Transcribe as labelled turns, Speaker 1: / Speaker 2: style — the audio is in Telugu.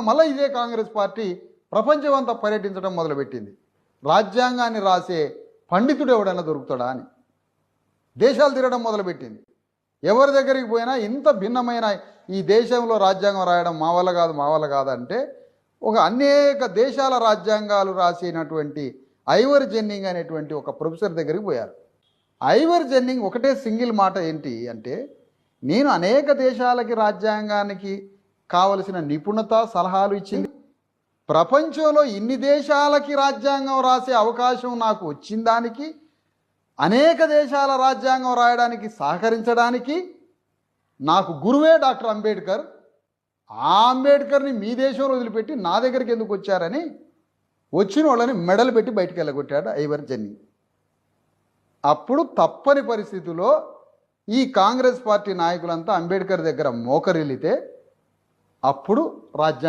Speaker 1: మళ్ళీ ఇదే కాంగ్రెస్ పార్టీ ప్రపంచమంతా పర్యటించడం మొదలుపెట్టింది. రాజ్యాంగాన్ని రాసే పండితుడు ఎవడన్నా దొరుకుతాడా అని దేశాలు తిరగడం మొదలుపెట్టింది. ఎవరి దగ్గరికి పోయినా ఇంత భిన్నమైన ఈ దేశంలో రాజ్యాంగం రాయడం మా వల్ల కాదంటే ఒక అనేక దేశాల రాజ్యాంగాలు రాసినటువంటి ఐవర్ జెన్నింగ్ అనేటువంటి ఒక ప్రొఫెసర్ దగ్గరికి పోయారు. ఐవర్ జెన్నింగ్ ఒకటే సింగిల్ మాట ఏంటి అంటే, నేను అనేక దేశాలకి రాజ్యాంగానికి కావలసిన నిపుణత సలహాలు ఇచ్చింది. ప్రపంచంలో ఇన్ని దేశాలకి రాజ్యాంగం రాసే అవకాశం నాకు వచ్చిన దానికి, అనేక దేశాల రాజ్యాంగం రాయడానికి సహకరించడానికి నాకు గురువే డాక్టర్ అంబేద్కర్. ఆ అంబేద్కర్ని మీ దేశంలో వదిలిపెట్టి నా దగ్గరికి ఎందుకు వచ్చారని వచ్చిన వాళ్ళని మెడలు పెట్టి బయటికి వెళ్ళగొట్టాడు ఐవర్ జెన్నింగ్. అప్పుడు తప్పని పరిస్థితిలో ఈ కాంగ్రెస్ పార్టీ నాయకులంతా అంబేద్కర్ దగ్గర మోకరిల్లితే అప్పుడు రాజ్యాంగం